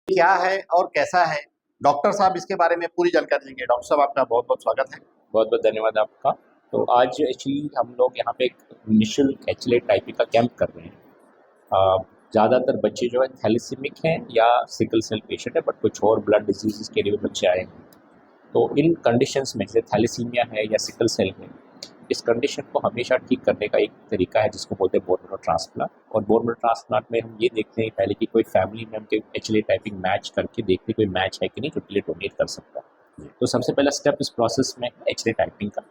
क्या है और कैसा है, डॉक्टर साहब इसके बारे में पूरी जानकारी देंगे। डॉक्टर साहब आपका बहुत-बहुत स्वागत है। बहुत बहुत धन्यवाद आपका। तो आज एक्चुअली हम लोग यहाँ पे एक निःशुल्क एचएलए टाइपिंग का कैंप कर रहे हैं। ज़्यादातर बच्चे जो है थैलेसीमिक हैं या सिकल सेल पेशेंट है, बट कुछ और ब्लड डिजीज़ के लिए भी बच्चे आए हैं। तो इन कंडीशंस में जैसे थैलेसीमिया है या सिकल सेल है, इस कंडीशन को हमेशा ठीक करने का एक तरीका है जिसको बोलते हैं बोन मैरो ट्रांसप्लांट। और बोन मैरो ट्रांसप्लांट में हम ये देखते हैं पहले कि कोई फैमिली में हम एचएलए टाइपिंग मैच करके देखते हैं कोई मैच है कि नहीं जो के लिए डोनेट कर सकता है। तो सबसे पहला स्टेप इस प्रोसेस में एचएलए टाइपिंग का,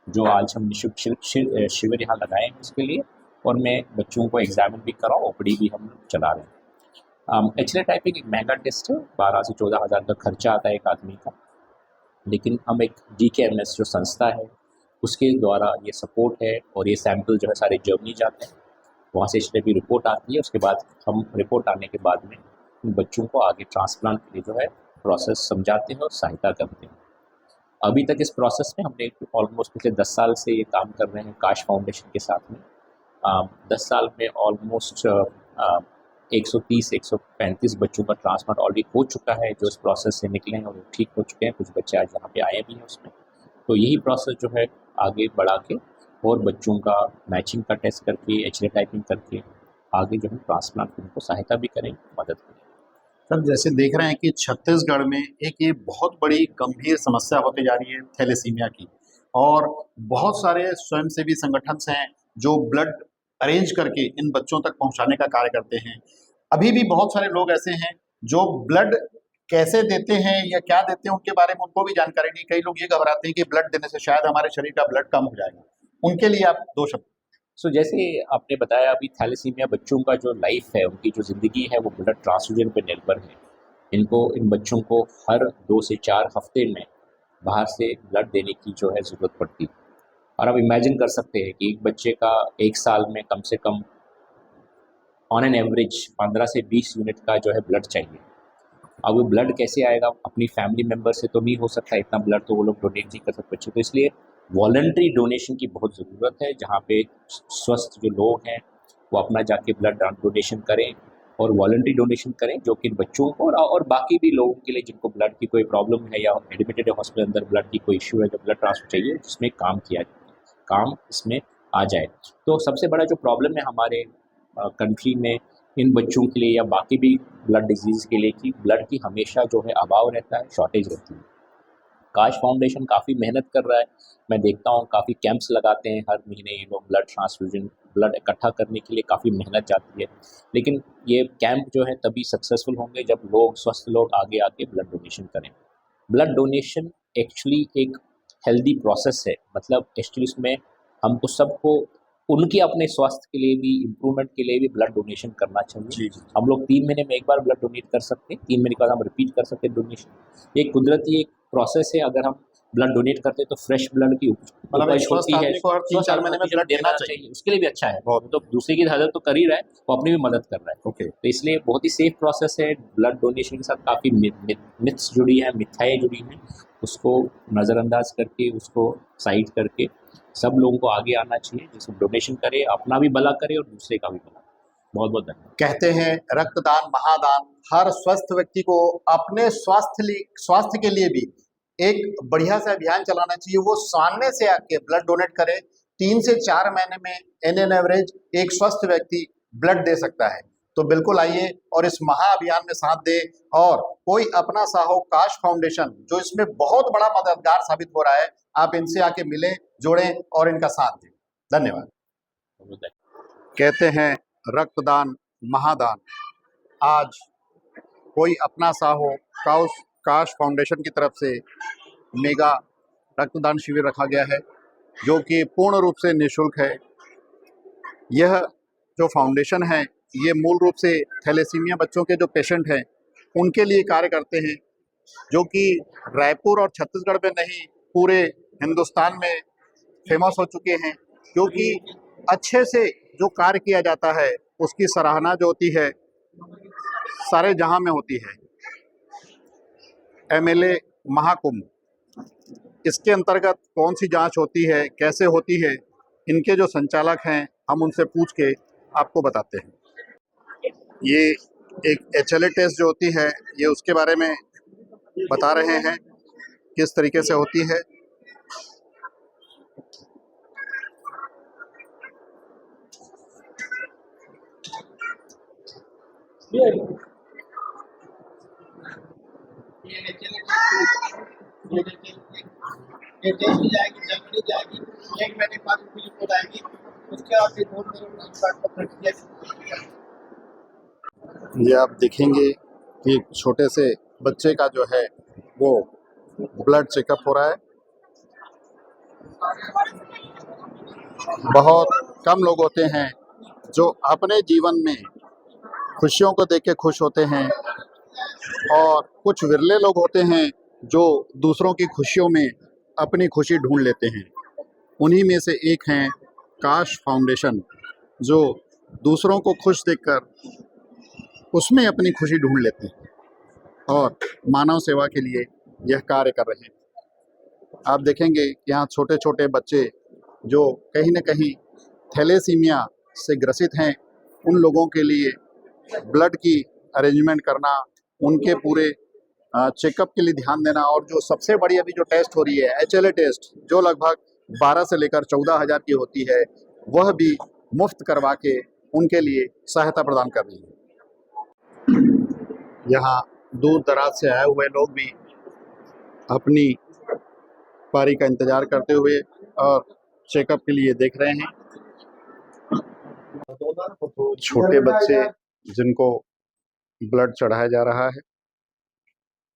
जो आज हम निःशुल्क शिविर यहाँ लगाए हैं उसके लिए, और मैं बच्चों को एग्जामिन भी कर रहा हूँ, ओपीडी भी हम चला रहे हैं। एचएलए टाइपिंग एक महंगा टेस्ट है, 12 से 14 हज़ार का खर्चा आता है एक आदमी का, लेकिन हम एक DKMS जो संस्था है उसके द्वारा ये सपोर्ट है, और ये सैंपल जो है सारे जर्मनी जाते हैं, वहाँ से एचएलए रिपोर्ट आती है। उसके बाद हम रिपोर्ट आने के बाद में उन बच्चों को आगे ट्रांसप्लांट के लिए जो है प्रोसेस समझाते हैं और सहायता करते हैं। अभी तक इस प्रोसेस में हमने ऑलमोस्ट पिछले 10 साल से ये काम कर रहे हैं काश फाउंडेशन के साथ में। 10 साल में ऑलमोस्ट 130-135 बच्चों का ट्रांसप्लांट ऑलरेडी हो चुका है जो इस प्रोसेस से निकले हैं और ठीक हो चुके हैं। कुछ बच्चे आज यहाँ पे आए भी हैं उसमें। तो यही प्रोसेस जो है आगे बढ़ा के और बच्चों का मैचिंग का टेस्ट करके एचएलए टाइपिंग करके आगे जो है ट्रांसप्लांट को उनको सहायता भी करें, मदद करें। सर, जैसे देख रहे हैं कि छत्तीसगढ़ में एक ये बहुत बड़ी गंभीर समस्या होती जा रही है थैलेसीमिया की, और बहुत सारे स्वयंसेवी संगठन हैं जो ब्लड अरेंज करके इन बच्चों तक पहुंचाने का कार्य करते हैं। अभी भी बहुत सारे लोग ऐसे हैं जो ब्लड कैसे देते हैं या क्या देते हैं उनके बारे में उनको भी जानकारी नहीं। कई लोग ये घबराते हैं कि ब्लड देने से शायद हमारे शरीर का ब्लड कम हो जाएगा। उनके लिए आप 2 शब्द। सो जैसे आपने बताया अभी थैलेसीमिया बच्चों का जो लाइफ है, उनकी जो ज़िंदगी है वो ब्लड ट्रांसफ्यूजन पे निर्भर है। इन बच्चों को हर 2 से 4 हफ्ते में बाहर से ब्लड देने की जो है ज़रूरत पड़ती है। और आप इमेजिन कर सकते हैं कि एक बच्चे का 1 साल में कम से कम ऑन एन एवरेज 15 से 20 यूनिट का जो है ब्लड चाहिए। अब वो ब्लड कैसे आएगा? अपनी फैमिली मेम्बर से तो नहीं हो सकता, इतना ब्लड तो वो लोग डोनेट नहीं कर सकते बच्चे। तो इसलिए वॉलंटरी डोनेशन की बहुत ज़रूरत है, जहाँ पे स्वस्थ जो लोग हैं वो अपना जाके ब्लड डोनेशन करें और वॉलंटरी डोनेशन करें, जो कि बच्चों को और बाकी भी लोगों के लिए जिनको ब्लड की कोई प्रॉब्लम है या एडमिटेड है हॉस्पिटल अंदर, ब्लड की कोई इश्यू है, जो ब्लड ट्रांसफर चाहिए, जिसमें काम इसमें आ जाए। तो सबसे बड़ा जो प्रॉब्लम है हमारे कंट्री में इन बच्चों के लिए या बाकी भी ब्लड डिजीज़ के लिए कि ब्लड की हमेशा जो है अभाव रहता है, शॉर्टेज रहती है। काश फाउंडेशन काफ़ी मेहनत कर रहा है। मैं देखता हूँ काफ़ी कैंप्स लगाते हैं हर महीने ये लोग, ब्लड इकट्ठा करने के लिए काफ़ी मेहनत जाती है। लेकिन ये कैंप जो है तभी सक्सेसफुल होंगे जब स्वस्थ लोग आगे आके ब्लड डोनेशन करें। ब्लड डोनेशन एक्चुअली एक हेल्दी प्रोसेस है, मतलब एक्चुअली इसमें हमको सबको उनके अपने स्वास्थ्य के लिए भी, इम्प्रूवमेंट के लिए भी ब्लड डोनेशन करना चाहिए। जी, जी। हम लोग 3 महीने में एक बार ब्लड डोनेट कर सकते हैं, 3 महीने के बाद हम रिपीट कर सकते हैं डोनेशन। ये कुदरती एक प्रोसेस है। अगर हम ब्लड डोनेट करते हैं तो फ्रेश ब्लड की मतलब एक उपज स्वस्थ होती है, आदमी को हर 3-4 महीने में ब्लड देना चाहिए। उसके लिए भी अच्छा है। बहुत तो दूसरे की मदद तो कर ही रहा है, वो अपनी भी मदद कर रहा है। ओके। तो इसलिए बहुत ही सेफ प्रोसेस है। ब्लड डोनेशन के साथ काफ़ी मिथ्स जुड़ी हैं, मिथ्याएँ जुड़ी हैं, उसको नज़रअंदाज करके, उसको साइड करके सब लोगों को आगे आना चाहिए, जिसको डोनेशन करे, अपना भी भला करे और दूसरे का भी भला। बहुत बहुत धन्यवाद। कहते हैं रक्तदान महादान। हर स्वस्थ व्यक्ति को अपने स्वास्थ्य के लिए भी एक बढ़िया सा अभियान चलाना चाहिए। वो सामने से आके ब्लड डोनेट करे। 3 से 4 महीने में एन एवरेज एक स्वस्थ व्यक्ति ब्लड दे सकता है। तो बिल्कुल आइए और इस महाअभियान में साथ दे। और कोई अपना सा हो काश फाउंडेशन जो इसमें बहुत बड़ा मददगार साबित हो रहा है, आप इनसे आके मिलें, जुड़ें और इनका साथ दें। धन्यवाद। कहते हैं रक्तदान महादान। आज कोई अपना सा हो काश फाउंडेशन की तरफ से मेगा रक्तदान शिविर रखा गया है, जो कि पूर्ण रूप से निःशुल्क है। यह जो फाउंडेशन है ये मूल रूप से थैलेसीमिया बच्चों के जो पेशेंट हैं उनके लिए कार्य करते हैं, जो कि रायपुर और छत्तीसगढ़ में नहीं पूरे हिंदुस्तान में फेमस हो चुके हैं। क्योंकि अच्छे से जो कार्य किया जाता है उसकी सराहना जो होती है सारे जहां में होती है। एमएलए महाकुंभ, इसके अंतर्गत कौन सी जांच होती है, कैसे होती है, इनके जो संचालक हैं हम उनसे पूछ के आपको बताते हैं। ये एक HLA टेस्ट जो होती है ये उसके बारे में बता रहे हैं किस तरीके से होती है। ये टेस्ट जाएगी, जनवरी जाएगी, 1 महीने बाद उसकी रिपोर्ट आएगी, उसके बाद फिर बोर्ड में ट्रांसप्लांट का प्रक्रिया। ये आप देखेंगे कि एक छोटे से बच्चे का जो है वो ब्लड चेकअप हो रहा है। बहुत कम लोग होते हैं जो अपने जीवन में खुशियों को देख के खुश होते हैं और कुछ विरले लोग होते हैं जो दूसरों की खुशियों में अपनी खुशी ढूंढ लेते हैं। उन्हीं में से एक हैं काश फाउंडेशन, जो दूसरों को खुश देखकर उसमें अपनी खुशी ढूंढ लेते हैं और मानव सेवा के लिए यह कार्य कर रहे हैं। आप देखेंगे यहाँ छोटे छोटे बच्चे जो कहीं न कहीं थैलेसीमिया से ग्रसित हैं, उन लोगों के लिए ब्लड की अरेंजमेंट करना, उनके पूरे चेकअप के लिए ध्यान देना, और जो सबसे बड़ी अभी जो टेस्ट हो रही है HLA टेस्ट, जो लगभग 12 से लेकर 14,000 की होती है, वह भी मुफ्त करवा के उनके लिए सहायता प्रदान कर रही है। यहाँ दूर दराज से आए हुए लोग भी अपनी पारी का इंतजार करते हुए और चेकअप के लिए देख रहे हैं। छोटे बच्चे जिनको ब्लड चढ़ाया जा रहा है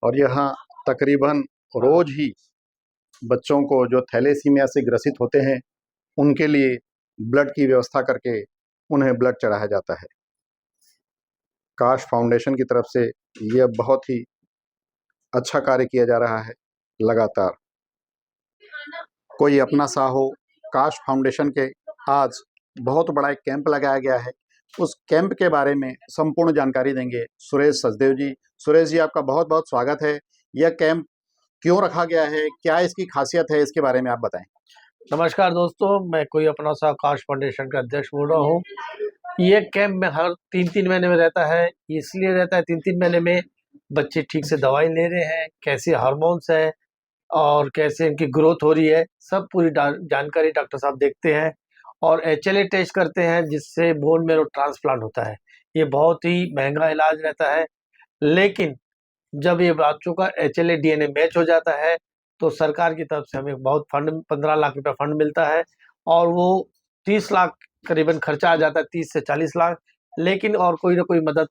और यहाँ तकरीबन रोज ही बच्चों को जो थैलेसीमिया से ग्रसित होते हैं उनके लिए ब्लड की व्यवस्था करके उन्हें ब्लड चढ़ाया जाता है। काश फाउंडेशन की तरफ से यह बहुत ही अच्छा कार्य किया जा रहा है। लगातार कोई अपना सा हो, काश फाउंडेशन के आज बहुत बड़ा एक कैंप लगाया गया है। उस कैंप के बारे में संपूर्ण जानकारी देंगे सुरेश सचदेव जी। सुरेश जी, आपका बहुत बहुत स्वागत है। यह कैंप क्यों रखा गया है, क्या इसकी खासियत है, इसके बारे में आप बताएं। नमस्कार दोस्तों, मैं कोई अपना सा काश फाउंडेशन का अध्यक्ष बोल रहा हूँ। ये कैंप में हर 3-3 महीने में रहता है। इसलिए रहता है 3-3 महीने में बच्चे ठीक से दवाई ले रहे हैं, कैसे हार्मोन्स है और कैसे इनकी ग्रोथ हो रही है, सब पूरी जानकारी डॉक्टर साहब देखते हैं और HLA टेस्ट करते हैं, जिससे बोन मैरो ट्रांसप्लांट होता है। ये बहुत ही महंगा इलाज रहता है, लेकिन जब ये बच्चों का HLA DNA मैच हो जाता है तो सरकार की तरफ से हमें बहुत फंड 15 लाख रुपया फंड मिलता है और वो 30 लाख करीबन खर्चा आ जाता है, 30 से 40 लाख। लेकिन और कोई ना कोई मदद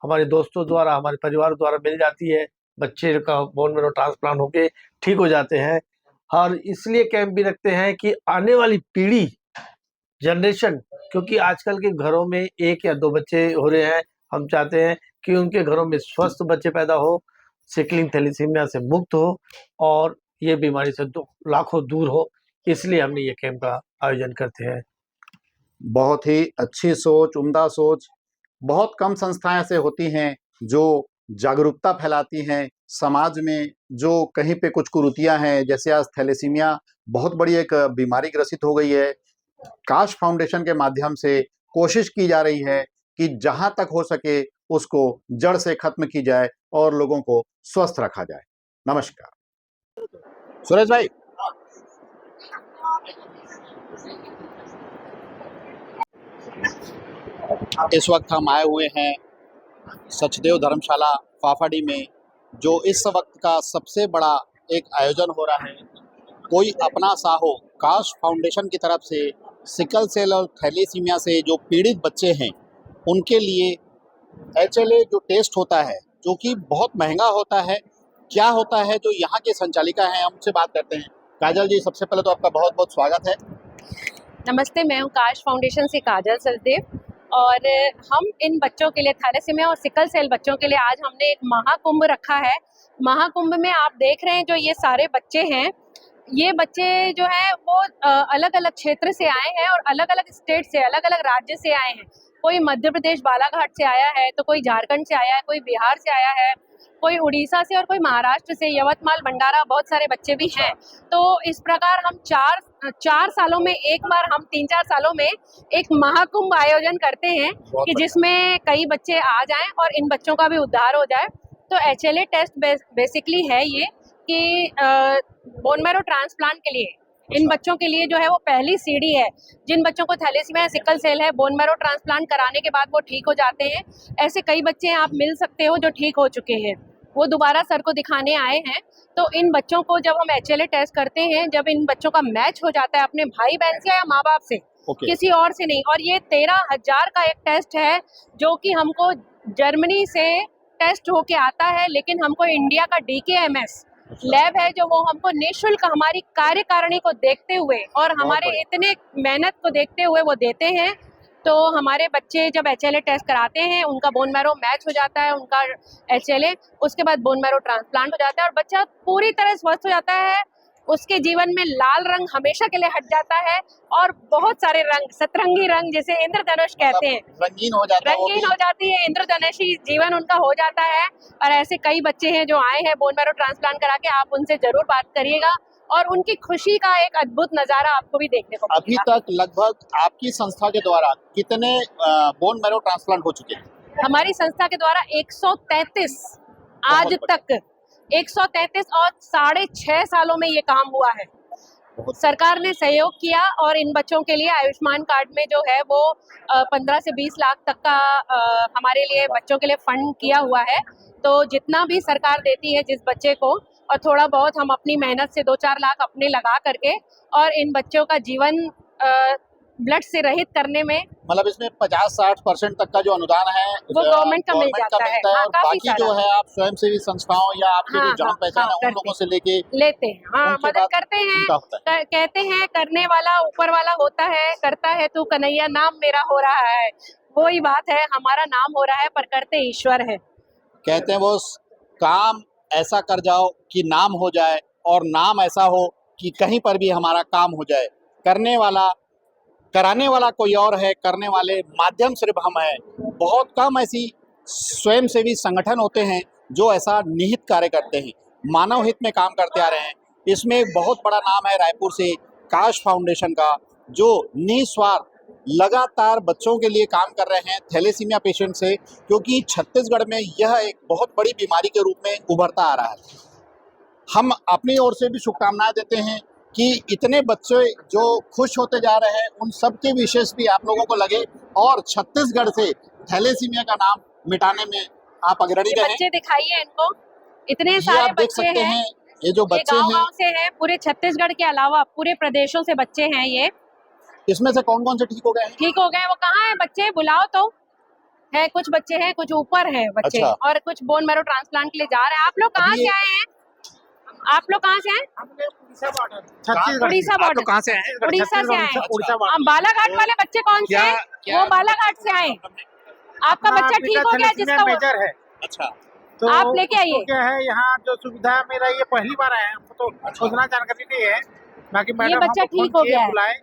हमारे दोस्तों द्वारा, हमारे परिवार द्वारा मिल जाती है, बच्चे का बोन मैरो ट्रांसप्लांट होके ठीक हो जाते हैं। और इसलिए कैंप भी रखते हैं कि आने वाली पीढ़ी, जनरेशन, क्योंकि आजकल के घरों में 1 या 2 बच्चे हो रहे हैं, हम चाहते हैं कि उनके घरों में स्वस्थ बच्चे पैदा हो, सिकलिंग थैलेसीमिया से मुक्त हो और ये बीमारी से लाखों दूर हो। इसलिए हमने ये कैंप का आयोजन करते हैं। बहुत ही अच्छी सोच, उम्दा सोच। बहुत कम संस्थाएं ऐसे होती हैं जो जागरूकता फैलाती हैं समाज में। जो कहीं पे कुछ कुरीतियां हैं, जैसे आज थैलेसीमिया बहुत बड़ी एक बीमारी ग्रसित हो गई है, काश फाउंडेशन के माध्यम से कोशिश की जा रही है कि जहां तक हो सके उसको जड़ से खत्म की जाए और लोगों को स्वस्थ रखा जाए। नमस्कार सुरेश भाई। इस वक्त हम आए हुए हैं सचदेव धर्मशाला फाफाडी में, जो इस वक्त का सबसे बड़ा एक आयोजन हो रहा है। कोई अपना सा हो, काश फाउंडेशन की तरफ से सिकल सेल और थैलेसीमिया से जो पीड़ित बच्चे हैं उनके लिए HLA जो टेस्ट होता है, जो कि बहुत महंगा होता है, क्या होता है, जो यहाँ के संचालिका हैं, हम उनसे बात करते हैं। काजल जी, सबसे पहले तो आपका बहुत बहुत स्वागत है। नमस्ते, मैं हूँ काश फाउंडेशन से काजल सचदेव और हम इन बच्चों के लिए, थैलेसीमिया और सिकल सेल बच्चों के लिए आज हमने एक महाकुंभ रखा है। महाकुंभ में आप देख रहे हैं जो ये सारे बच्चे हैं, ये बच्चे जो हैं वो अलग अलग क्षेत्र से आए हैं और अलग अलग स्टेट से, अलग अलग राज्य से आए हैं। कोई मध्य प्रदेश बालाघाट से आया है, तो कोई झारखंड से आया है, कोई बिहार से आया है, कोई उड़ीसा से और कोई महाराष्ट्र से, यवतमाल, भंडारा, बहुत सारे बच्चे भी हैं। तो इस प्रकार हम चार सालों में एक बार, हम 3-4 सालों में एक महाकुंभ आयोजन करते हैं कि जिसमें कई बच्चे आ जाएं और इन बच्चों का भी उद्धार हो जाए। तो HLA टेस्ट बेसिकली है ये कि बोन मैरो ट्रांसप्लांट के लिए, इन बच्चों के लिए जो है वो पहली सीढ़ी है। जिन बच्चों को थैलेसीमिया, सिकल सेल है, बोन मैरो ट्रांसप्लांट कराने के बाद वो ठीक हो जाते हैं। ऐसे कई बच्चे आप मिल सकते हो जो ठीक हो चुके हैं, वो दोबारा सर को दिखाने आए हैं। तो इन बच्चों को जब हम HLA टेस्ट करते हैं, जब इन बच्चों का मैच हो जाता है अपने भाई बहन से या माँ बाप से, किसी और से नहीं, और ये 13,000 का एक टेस्ट है जो कि हमको जर्मनी से टेस्ट होके आता है, लेकिन हमको इंडिया का DKMS लैब है जो वो हमको निःशुल्क हमारी कार्यकारिणी को देखते हुए और हमारे इतने मेहनत को देखते हुए वो देते हैं। तो हमारे बच्चे जब HLA टेस्ट कराते हैं, उनका बोन मैरो मैच हो जाता है, उनका HLA, उसके बाद बोन मैरो ट्रांसप्लांट हो जाता है और बच्चा पूरी तरह स्वस्थ हो जाता है। उसके जीवन में लाल रंग हमेशा के लिए हट जाता है और बहुत सारे रंग, सतरंगी रंग जिसे इंद्रधनुष कहते हैं, रंगीन हो जाता है, रंगीन हो जाती है, इंद्रधनुषी जीवन उनका हो जाता है। और ऐसे कई बच्चे हैं जो आए हैं बोन मैरो ट्रांसप्लांट करा के, आप उनसे जरूर बात करिएगा और उनकी खुशी का एक अद्भुत नजारा आपको भी देखने को अभी मिलेगा। तक लगभग आपकी संस्था के द्वारा कितने बोन मैरो ट्रांसप्लांट हो चुके हैं? हमारी संस्था के द्वारा 133 आज तक 133 और 6.5 सालों में ये काम हुआ है। सरकार ने सहयोग किया और इन बच्चों के लिए आयुष्मान कार्ड में जो है वो 15 से 20 लाख तक का हमारे लिए बच्चों के लिए फंड किया हुआ है। तो जितना भी सरकार देती है जिस बच्चे को, और थोड़ा बहुत हम अपनी मेहनत से 2-4 लाख अपने लगा करके और इन बच्चों का जीवन ब्लड से रहित करने में, मतलब इसमें 50-60% तक का जो अनुदान है वो गवर्नमेंट का मिल जाता है। और हाँ, काफी बाकी जो है आप स्वयंसेवी संस्थाओं या आपके जो जान पहचान है उन लोगों से लेके लेते हैं। हाँ, उनके मदद बाद करते हैं। उनका होता है। कहते हैं करने वाला ऊपर वाला होता है, करता है तू कन्हैया, नाम मेरा हो रहा है। वही बात है, हमारा नाम हो रहा है पर करते ईश्वर है। कहते हैं वो काम ऐसा कर जाओ कि नाम हो जाए और नाम ऐसा हो कि कहीं पर भी हमारा काम हो जाए। करने वाला, कराने वाला कोई और है, करने वाले माध्यम सिर्फ हम हैं। बहुत कम ऐसी स्वयंसेवी संगठन होते हैं जो ऐसा निहित कार्य करते हैं, मानव हित में काम करते आ रहे हैं। इसमें एक बहुत बड़ा नाम है रायपुर से काश फाउंडेशन का, जो निस्वार्थ लगातार बच्चों के लिए काम कर रहे हैं थैलेसीमिया पेशेंट से, क्योंकि छत्तीसगढ़ में यह एक बहुत बड़ी बीमारी के रूप में उभरता आ रहा है। हम अपनी ओर से भी शुभकामनाएं देते हैं कि इतने बच्चे जो खुश होते जा रहे हैं उन सब के विशेष भी आप लोगों को लगे और छत्तीसगढ़ से थैलेसीमिया का नाम मिटाने में आप अग्रणी ये रहें। बच्चे दिखाइए इनको, इतने ये सारे आप देख बच्चे सकते हैं। हैं, ये जो ये बच्चे हैं गांव से हैं, पूरे छत्तीसगढ़ के अलावा पूरे प्रदेशों से बच्चे हैं। ये इसमें से कौन कौन से ठीक हो गए हैं? ठीक हो गए। वो कहाँ है बच्चे, बुलाओ तो। है, कुछ बच्चे हैं, कुछ ऊपर हैं बच्चे। अच्छा। और कुछ बोन मैरो ट्रांसप्लांट के लिए जा रहे हैं। आप लोग कहाँ अभी से आए हैं? आप लोग कहाँ से आए? छत्तीसगढ़ उड़ीसा आप बॉर्डर। लोग कहाँ से आए? उड़ीसा से आए। उड़ीसा बालाघाट वाले बच्चे कौन से हैं? वो बालाघाट से आए। आपका बच्चा ठीक हो गया जिसका मेजर है। अच्छा, तो आप लेके आइए। उसको क्या है यहाँ जो सुविधा, मेरा ये पहली बार आया है, हमको तो उतना जानकारी नहीं है। बाकी ये मैडम बच्चा हमको ठीक फोन हो किए, गया है। बुलाए।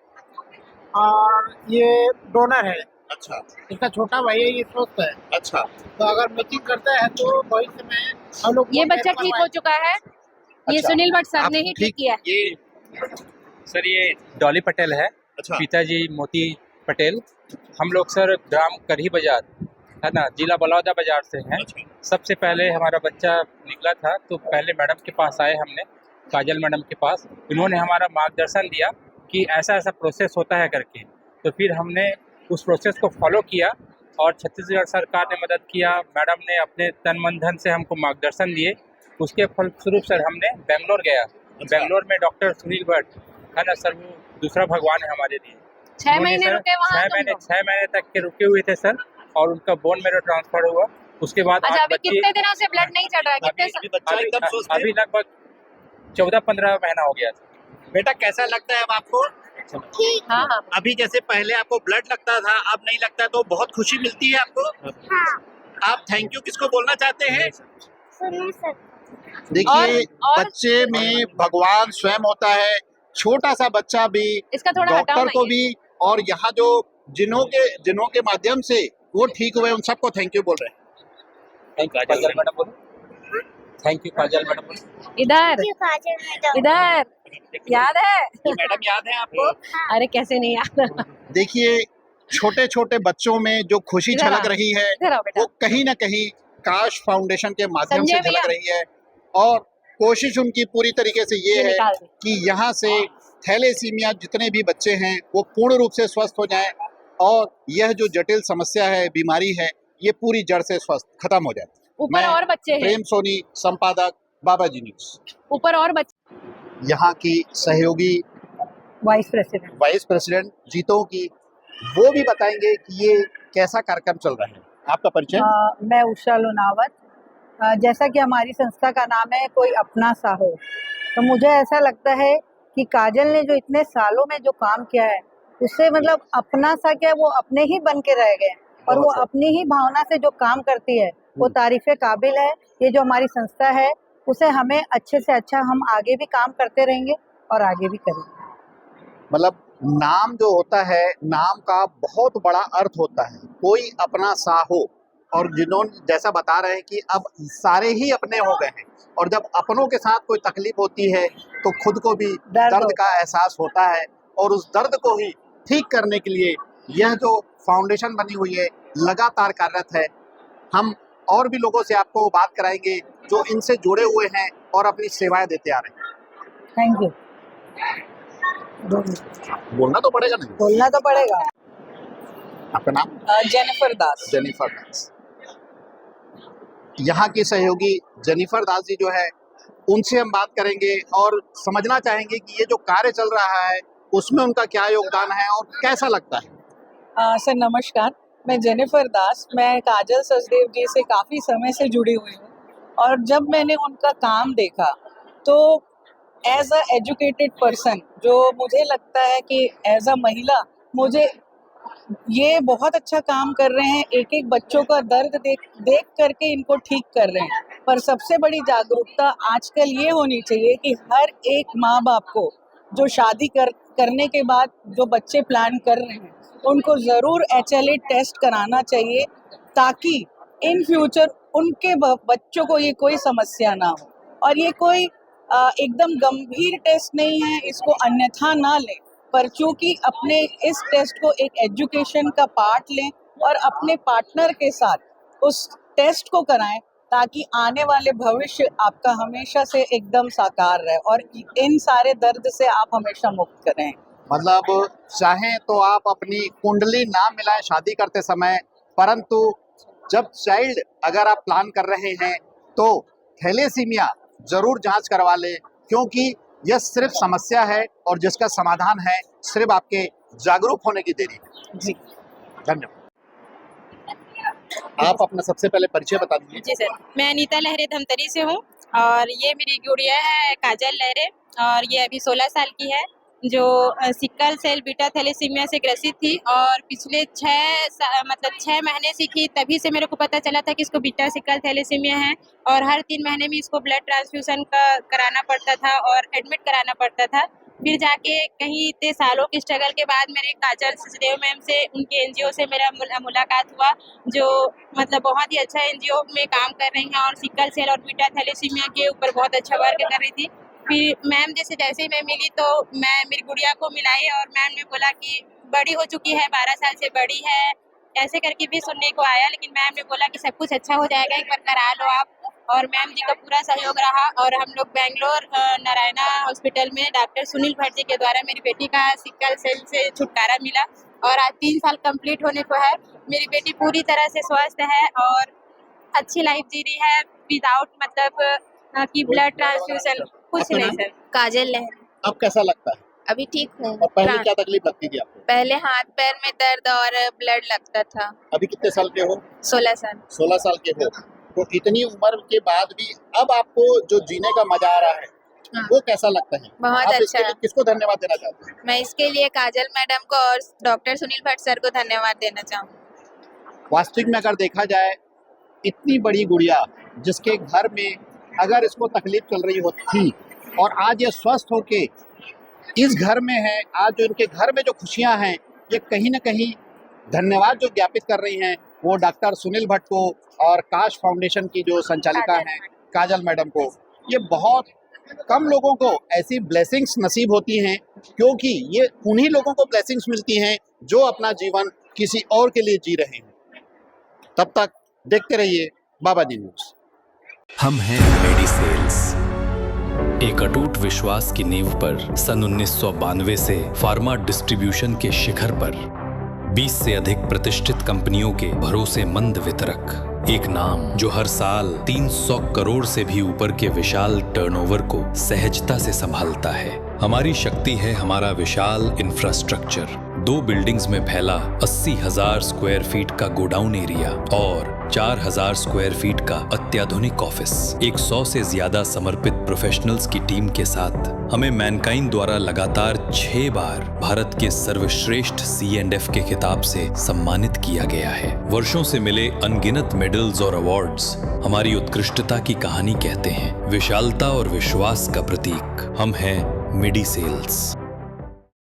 और ये डोनर है, अच्छा, इसका छोटा भाई है, ये स्वस्थ है। अच्छा, तो अगर मैचिंग करता है तो भविष्य में हम लोग ये बच्चा ठीक हो चुका है। ये अच्छा। सुनील भट्ट सर आप ने ही ठीक किया है। ये सर ये डॉली पटेल है, अच्छा, पिताजी मोती पटेल। हम लोग सर ग्राम करही बाजार है ना, जिला बलौदा बाजार से हैं। अच्छा, सबसे पहले हमारा बच्चा निकला था तो पहले मैडम के पास आए हमने, काजल मैडम के पास। इन्होंने हमारा मार्गदर्शन दिया कि ऐसा ऐसा प्रोसेस होता है करके। तो फिर हमने उस प्रोसेस को फॉलो किया और छत्तीसगढ़ सरकार ने मदद किया। मैडम ने अपने तन मन धन से हमको मार्गदर्शन दिए। उसके फलस्वरूप सर हमने बेंगलोर गया। बेंगलोर में डॉक्टर सुनील भट्ट है ना सर, वो दूसरा भगवान है हमारे लिए। 6 महीने सर रुके वहाँ तुम लोग? 6 महीने तक के रुके हुए थे सर, और उनका बोन मैरो ट्रांसफर हुआ। उसके बाद अच्छा, आज अभी बच्चे कितने दिनों से ब्लड नहीं चढ़ रहा है? कितने अभी बच्चा एकदम स्वस्थ है। अभी लगभग 14-15 महीना हो गया था। बेटा कैसा लगता है अब आपको? हाँ हाँ। अभी जैसे पहले आपको ब्लड लगता था, अब नहीं लगता, तो बहुत खुशी मिलती है आपको? आप थैंक यू किसको बोलना चाहते हैं? देखिए, और बच्चे में भगवान स्वयं होता है। छोटा सा बच्चा भी, इसका थोड़ा हटाओ डॉक्टर ना को ये। भी, और यहाँ जो जिन्हों के माध्यम से वो ठीक हुए उन सबको थैंक यू बोल रहे हैं। काजल मैडम बोलो। Thank you Kajal madam. इधर इधर याद है? मैडम याद है आपको? अरे कैसे नहीं याद। देखिए, छोटे छोटे बच्चों में जो खुशी इधर झलक आ, रही है इधर आओ बेटा। वो कहीं ना कहीं काश फाउंडेशन के माध्यम से संजय झलक भैया। रही है। और कोशिश उनकी पूरी तरीके से ये ये है निकाल दे। कि यहाँ से थैलेसीमिया जितने भी बच्चे हैं वो पूर्ण रूप से स्वस्थ हो जाएं और यह जो जटिल समस्या है, बीमारी है, ये पूरी जड़ से स्वस्थ खत्म हो जाए। ऊपर मैं और बच्चे हैं, प्रेम सोनी, संपादक, बाबाजी न्यूज। ऊपर और बच्चे। यहाँ की सहयोगी वाइस प्रेसिडेंट जीतो की वो भी बताएंगे कि ये कैसा कार्यक्रम चल रहा है। आपका परिचय? मैं उषा लोनावत। जैसा कि हमारी संस्था का नाम है कोई अपना सा हो, तो मुझे ऐसा लगता है कि काजल ने जो इतने सालों में जो काम किया है उससे मतलब अपना सा क्या, वो अपने ही बन के रह गए और वो अपनी ही भावना से जो काम करती है वो तारीफे काबिल है। ये जो हमारी संस्था है उसे हमें अच्छे से अच्छा हम आगे भी काम करते रहेंगे और आगे भी करेंगे। मतलब नाम जो होता है, नाम का बहुत बड़ा अर्थ होता है, कोई अपना सा हो। और जिन्होंने जैसा बता रहे हैं कि अब सारे ही अपने हो गए हैं और जब अपनों के साथ कोई तकलीफ होती है तो खुद को भी दर्द का एहसास होता है और उस दर्द को ही ठीक करने के लिए यह जो फाउंडेशन बनी हुई है लगातार कार्यरत है। हम और भी लोगों से आपको बात कराएंगे जो इनसे जुड़े हुए हैं और अपनी सेवाएं देते आ रहे हैं। Thank you. बोलना तो पड़ेगा नहीं? बोलना तो पड़ेगा। आपका नाम? जेनिफर दास। जेनिफर दास। यहाँ की सहयोगी जेनिफर दास जी जो है उनसे हम बात करेंगे और समझना चाहेंगे कि ये जो कार्य चल रहा है उसमें उनका क्या योगदान है और कैसा लगता है। सर नमस्कार, मैं जेनिफर दास। मैं काजल सचदेव जी से काफ़ी समय से जुड़ी हुई हूँ और जब मैंने उनका काम देखा तो एज अ एजुकेटेड पर्सन, जो मुझे लगता है कि एज अ महिला मुझे ये बहुत अच्छा काम कर रहे हैं। एक एक बच्चों का दर्द देख करके इनको ठीक कर रहे हैं। पर सबसे बड़ी जागरूकता आजकल ये होनी चाहिए कि हर एक माँ बाप को जो शादी करने के बाद जो बच्चे प्लान कर रहे हैं उनको ज़रूर HLA टेस्ट कराना चाहिए ताकि इन फ्यूचर उनके बच्चों को ये कोई समस्या ना हो। और ये कोई एकदम गंभीर टेस्ट नहीं है, इसको अन्यथा ना लें, पर चूंकि अपने इस टेस्ट को एक एजुकेशन का पार्ट लें और अपने पार्टनर के साथ उस टेस्ट को कराएं ताकि आने वाले भविष्य आपका हमेशा से एकदम साकार रहे और इन सारे दर्द से आप हमेशा मुक्त करें। मतलब चाहें तो आप अपनी कुंडली ना मिलाएं शादी करते समय, परंतु जब चाइल्ड अगर आप प्लान कर रहे हैं तो थैलेसीमिया जरूर जांच करवा लें, क्योंकि यह सिर्फ समस्या है और जिसका समाधान है सिर्फ आपके जागरूक होने की देरी है। जी धन्यवाद। आप अपना सबसे पहले परिचय बता दीजिए। जी सर, मैं अनीता लहरे धमतरी से हूँ और ये मेरी गुड़िया है काजल लहरे और ये अभी 16 साल की है, जो सिकल सेल बीटा थैलेसीमिया से ग्रसित थी और पिछले 6 महीने से थी। तभी से मेरे को पता चला था कि इसको बीटा सिकल थैलेसीमिया है और हर 3 महीने में इसको ब्लड ट्रांसफ्यूजन कराना पड़ता था और एडमिट कराना पड़ता था। फिर जाके कहीं इतने सालों की स्ट्रगल के बाद मेरे काजल सचदेव मैम से, उनके NGO से मेरा मुलाकात हुआ, जो मतलब बहुत ही अच्छा NGO में काम कर रही हैं और सिकल सेल और बीटा थैलेसीमिया के ऊपर बहुत अच्छा वर्क कर रही थी। फिर मैम जैसे ही मैं मिली तो मैं मेरी गुड़िया को मिलाई और मैम ने बोला कि बड़ी हो चुकी है, 12 साल से बड़ी है, ऐसे करके भी सुनने को आया। लेकिन मैम ने बोला कि सब कुछ अच्छा हो जाएगा, एक बार करा लो आप। और मैम जी का पूरा सहयोग रहा और हम लोग बेंगलोर नारायणा हॉस्पिटल में डॉक्टर सुनील भट्ट जी के द्वारा मेरी बेटी का सिकल सेल से छुटकारा मिला और आज 3 साल कंप्लीट होने को है। मेरी बेटी पूरी तरह से स्वस्थ है और अच्छी लाइफ जी रही है विदाउट मतलब कि ब्लड ट्रांसफ्यूजन कुछ नहीं सर। काजल लहरे। अब कैसा लगता है? अभी ठीक हूँ। और पहले क्या तकलीफ लगती थी आपको? पहले हाथ पैर में दर्द और ब्लड लगता था। अभी कितने साल के हो? 16 साल। 16 साल के हो, तो इतनी उम्र के बाद भी अब आपको जो जीने का मजा आ रहा है हाँ। वो कैसा लगता है? बहुत आप अच्छा। इसके लिए किसको धन्यवाद देना चाहते हैं? मैं इसके लिए काजल मैडम को और डॉक्टर सुनील भट्ट सर को धन्यवाद देना चाहूँगी। वास्तविक में अगर देखा जाए, इतनी बड़ी गुड़िया जिसके घर में अगर इसको तकलीफ चल रही होती और आज ये स्वस्थ होके इस घर में है, आज जो इनके घर में जो खुशियां हैं, ये कहीं ना कहीं धन्यवाद जो ज्ञापित कर रही हैं वो डॉक्टर सुनील भट्ट को और काश फाउंडेशन की जो संचालिका हैं काजल मैडम को। ये बहुत कम लोगों को ऐसी ब्लेसिंग्स नसीब होती हैं, क्योंकि ये उन्हीं लोगों को ब्लेसिंग्स मिलती हैं जो अपना जीवन किसी और के लिए जी रहे हैं। तब तक देखते रहिए बाबाजी न्यूज़। हम हैं मेडिसेल्स, एक अटूट विश्वास की नींव पर सन 1992 से फार्मा डिस्ट्रीब्यूशन के शिखर पर 20 से अधिक प्रतिष्ठित कंपनियों के भरोसेमंद वितरक, एक नाम जो हर साल 300 करोड़ से भी ऊपर के विशाल टर्नओवर को सहजता से संभालता है। हमारी शक्ति है हमारा विशाल इंफ्रास्ट्रक्चर, 2 बिल्डिंग्स में फैला 80,000 स्क्वायर फीट का गोडाउन एरिया और 4,000 स्क्वायर फीट का अत्याधुनिक ऑफिस। 100 से ज्यादा समर्पित प्रोफेशनल्स की टीम के साथ हमें मैनकाइंड द्वारा लगातार 6 बार भारत के सर्वश्रेष्ठ C&F के खिताब से सम्मानित किया गया है। वर्षों से मिले अनगिनत मेडल्स और अवार्ड्स हमारी उत्कृष्टता की कहानी कहते हैं। विशालता और विश्वास का प्रतीक हम हैं मेडिसेल्स।